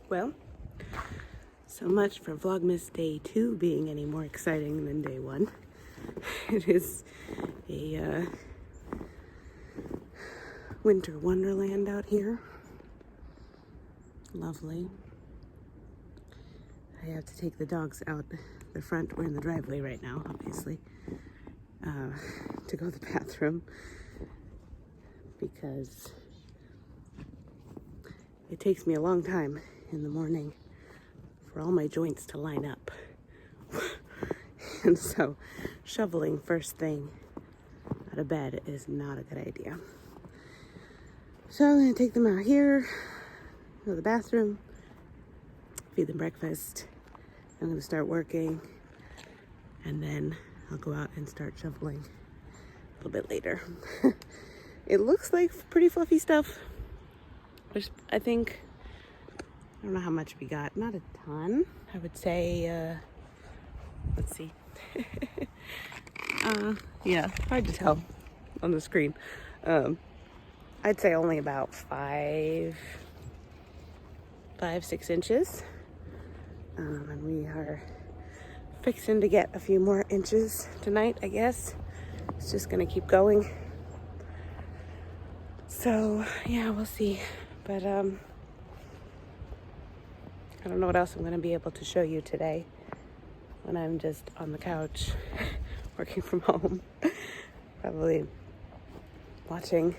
Well, so much for Vlogmas Day 2 being any more exciting than Day 1. It is a winter wonderland out here. Lovely. I have to take the dogs out the front. We're in the driveway right now, obviously, to go to the bathroom because it takes me a long time in the morning for all my joints to line up. And so shoveling first thing out of bed is not a good idea. So I'm going to take them out here, go to the bathroom, feed them breakfast. I'm going to start working, and then I'll go out and start shoveling a little bit later. It looks like pretty fluffy stuff, which I think, I don't know how much we got. Not a ton. I would say, let's see. Yeah, hard to tell on the screen. I'd say only about 5, 6 inches. And we are fixing to get a few more inches tonight, I guess. It's just gonna keep going. So, yeah, we'll see. But, I don't know what else I'm gonna be able to show you today when I'm just on the couch working from home. Probably watching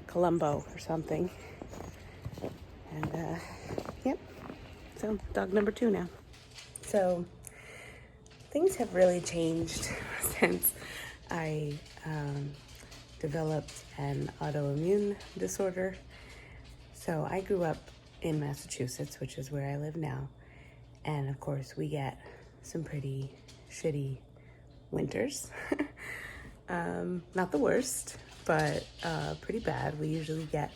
Columbo or something. And, yep. So, dog number 2 now. So, things have really changed since I developed an autoimmune disorder. So, I grew up in Massachusetts, which is where I live now. And, of course, we get some pretty shitty winters. Not the worst, but pretty bad. We usually get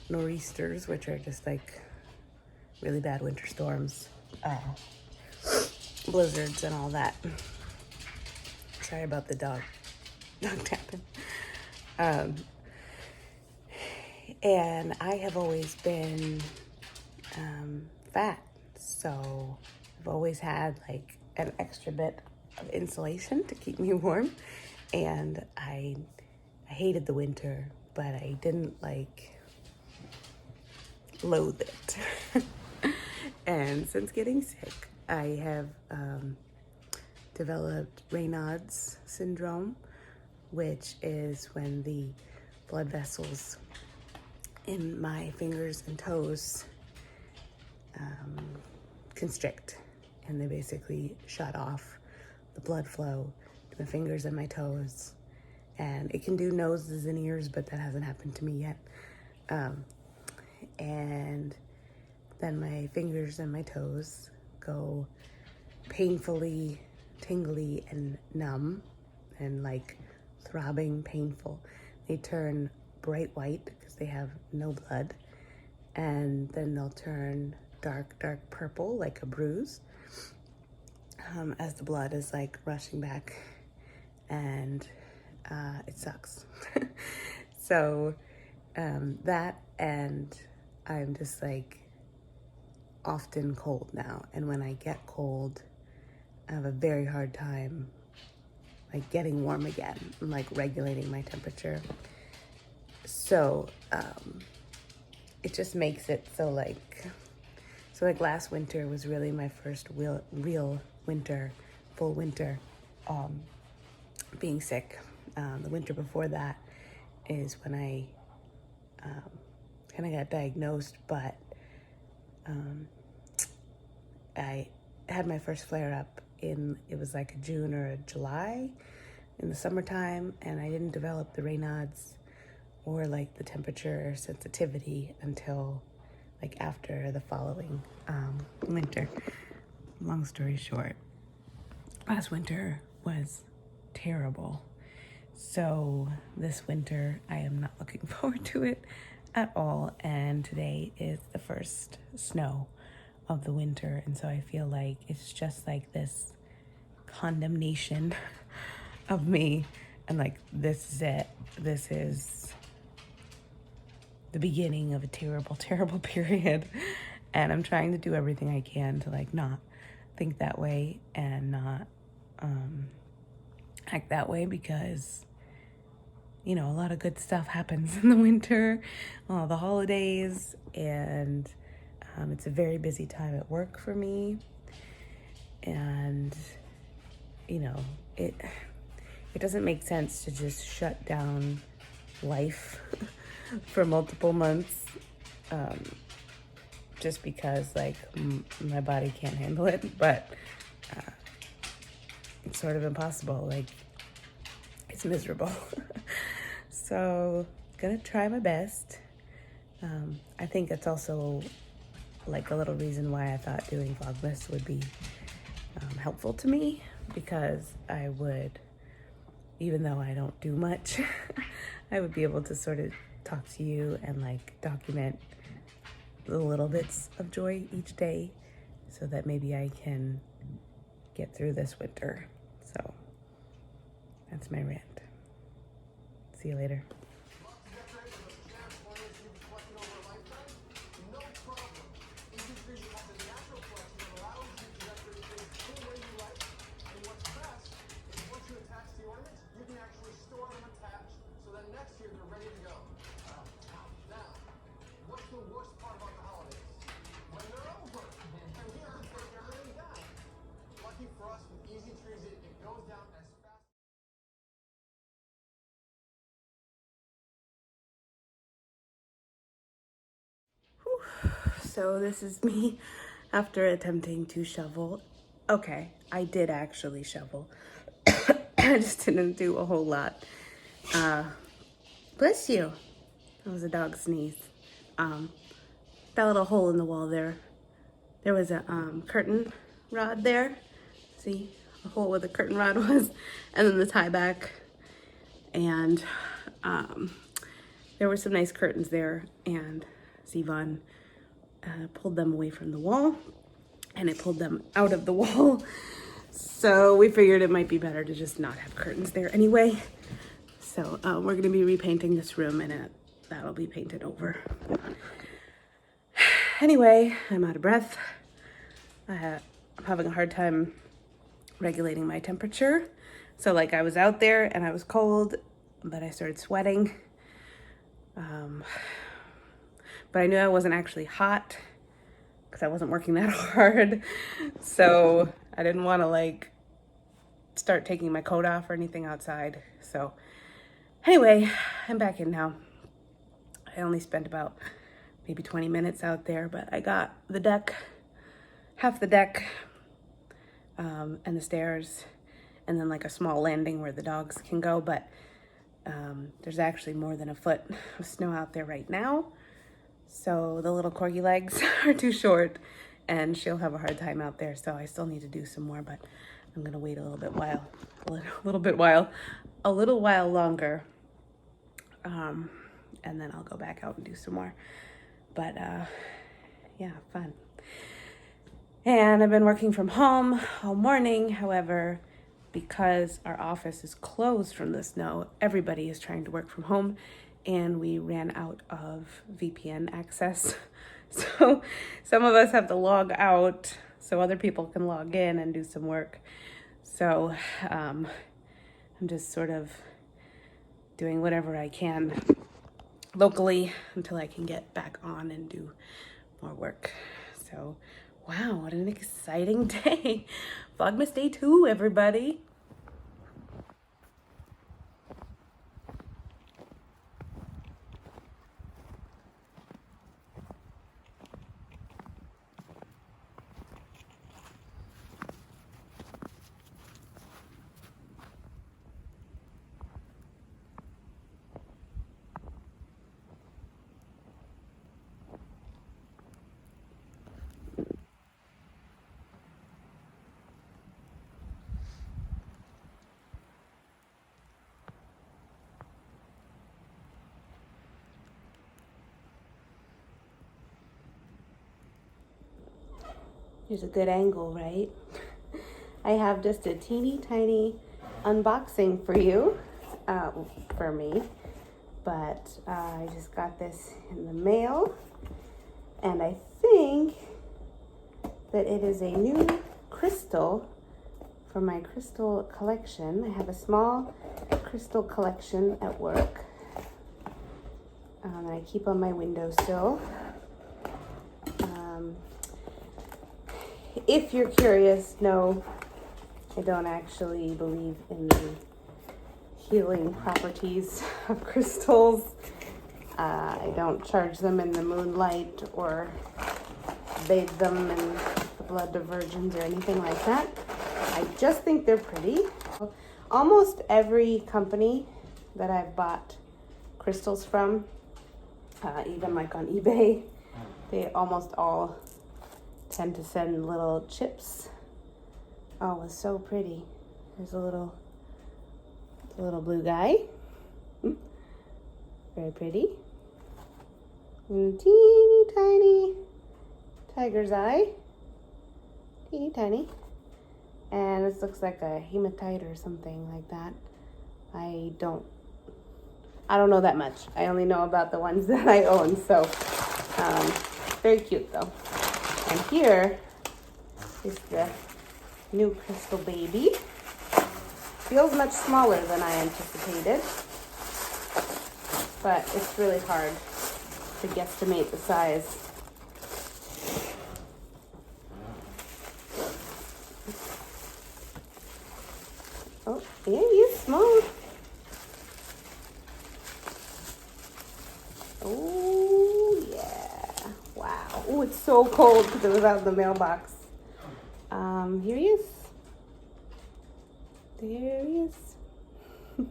nor'easters, which are just like really bad winter storms, blizzards and all that. Sorry about the dog tapping. And I have always been fat, so I've always had like an extra bit of insulation to keep me warm. And I hated the winter, but I didn't like loathe it. And since getting sick, I have developed Raynaud's syndrome, which is when the blood vessels in my fingers and toes constrict, and they basically shut off the blood flow to my fingers and my toes. And it can do noses and ears, but that hasn't happened to me yet. And then my fingers and my toes go painfully tingly and numb and like throbbing painful. They turn bright white because they have no blood, and then they'll turn dark purple like a bruise as the blood is like rushing back, and it sucks. So that, and I'm just like often cold now, and when I get cold I have a very hard time like getting warm again and like regulating my temperature. So it just makes it so like last winter was really my first real winter, full winter, being sick. The winter before that is when I kind of got diagnosed, but I had my first flare up it was like a June or a July in the summertime, and I didn't develop the Raynaud's or like the temperature sensitivity until like after the following winter. Long story short, last winter was terrible. So this winter, I am not looking forward to it at all. And today is the first snow of the winter. And so I feel like it's just like this condemnation of me. And like, this is it. This is the beginning of a terrible, terrible period. And I'm trying to do everything I can to like not think that way and not act that way, because you know, a lot of good stuff happens in the winter, all the holidays, and it's a very busy time at work for me. And you know, it doesn't make sense to just shut down life for multiple months, just because like my body can't handle it. But it's sort of impossible. Like, it's miserable. So gonna try my best. I think it's also like a little reason why I thought doing Vlogmas would be helpful to me, because I would, even though I don't do much, I would be able to sort of talk to you and like document the little bits of joy each day, so that maybe I can get through this winter. So that's my rant. See you later. So this is me after attempting to shovel. Okay, I did actually shovel. I just didn't do a whole lot. Bless you. That was a dog sneeze. That little hole in the wall there. There was a curtain rod there. See, a hole where the curtain rod was, and then the tie back. And there were some nice curtains there, and Sivan pulled them away from the wall, and it pulled them out of the wall. So we figured it might be better to just not have curtains there anyway. So we're gonna be repainting this room, and that'll be painted over. Anyway, I'm out of breath. I'm having a hard time regulating my temperature. So like, I was out there and I was cold, but I started sweating. But I knew I wasn't actually hot because I wasn't working that hard. So I didn't want to like start taking my coat off or anything outside. So anyway, I'm back in now. I only spent about maybe 20 minutes out there, but I got the deck, half the deck, and the stairs, and then like a small landing where the dogs can go. But there's actually more than a foot of snow out there right now. So the little corgi legs are too short, and she'll have a hard time out there. So I still need to do some more, but I'm gonna wait a little while longer, and then I'll go back out and do some more. But yeah, fun. And I've been working from home all morning. However, because our office is closed from the snow, everybody is trying to work from home, and we ran out of VPN access. So some of us have to log out so other people can log in and do some work. So I'm just sort of doing whatever I can locally until I can get back on and do more work. So wow, what an exciting day. Vlogmas day 2, everybody. Here's a good angle, right? I have just a teeny tiny unboxing for you, for me. but I just got this in the mail, and I think that it is a new crystal for my crystal collection. I have a small crystal collection at work that I keep on my windowsill. If you're curious, no, I don't actually believe in the healing properties of crystals. I don't charge them in the moonlight or bathe them in the blood of virgins or anything like that. I just think they're pretty. Almost every company that I've bought crystals from, even like on eBay, they almost all tend to send little chips. Oh, it's so pretty. There's a little blue guy. Very pretty. And a teeny tiny tiger's eye. Teeny tiny. And this looks like a hematite or something like that. I don't know that much. I only know about the ones that I own. So, very cute though. And here is the new crystal baby. Feels much smaller than I anticipated, but it's really hard to guesstimate the size. Oh, yeah, he's small. Oh, yeah. Wow. Oh, it's so cold because it was out of the mailbox. Here he is. There he is. I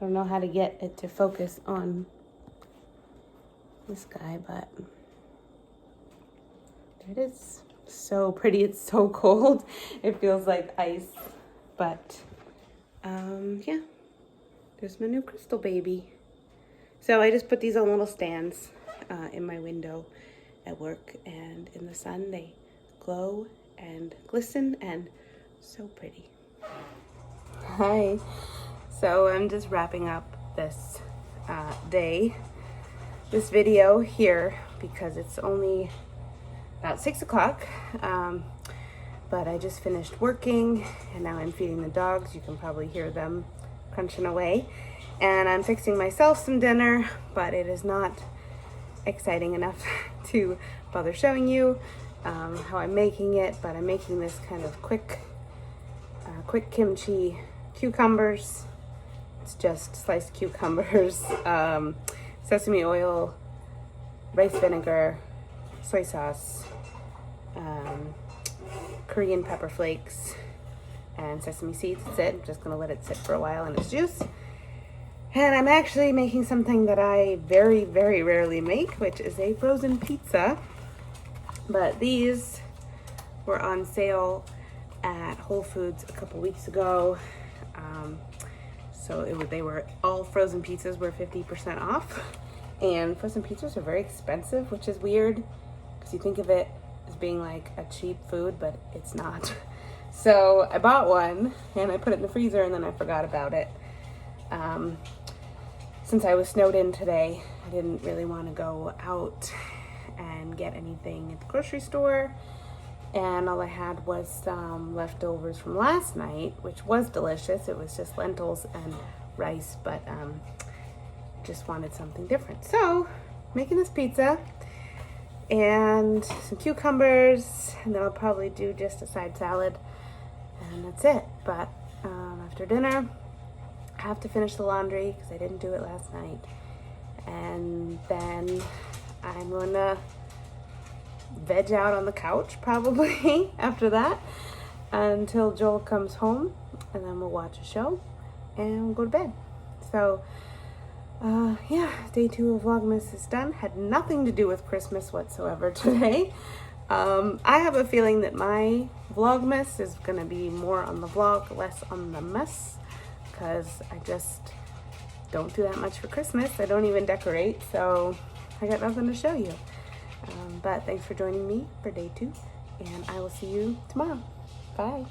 don't know how to get it to focus on this guy, but there it is. So pretty. It's so cold. It feels like ice. But yeah, there's my new crystal baby. So I just put these on little stands in my window at work, and in the sun they glow and glisten and so pretty. Hi. So I'm just wrapping up this this video here because it's only about 6 o'clock. But I just finished working and now I'm feeding the dogs. You can probably hear them crunching away. And I'm fixing myself some dinner, but it is not exciting enough to bother showing you how I'm making it. But I'm making this kind of quick kimchi cucumbers. It's just sliced cucumbers, sesame oil, rice vinegar, soy sauce, Korean pepper flakes, and sesame seeds. That's it. I'm just gonna let it sit for a while in its juice. And I'm actually making something that I very, very rarely make, which is a frozen pizza. But these were on sale at Whole Foods a couple weeks ago. So they were all frozen pizzas were 50% off. And frozen pizzas are very expensive, which is weird because you think of it as being like a cheap food, but it's not. So I bought one and I put it in the freezer and then I forgot about it. Since I was snowed in today, I didn't really want to go out and get anything at the grocery store. And all I had was some leftovers from last night, which was delicious. It was just lentils and rice, but just wanted something different. So, making this pizza and some cucumbers, and then I'll probably do just a side salad, and that's it. But after dinner, I have to finish the laundry because I didn't do it last night. And then I'm going to veg out on the couch probably after that until Joel comes home, and then we'll watch a show and we'll go to bed. So yeah, day 2 of Vlogmas is done. Had nothing to do with Christmas whatsoever today. I have a feeling that my Vlogmas is gonna be more on the vlog, less on the mess, because I just don't do that much for Christmas. I don't even decorate, so I got nothing to show you. But thanks for joining me for day 2, and I will see you tomorrow. Bye.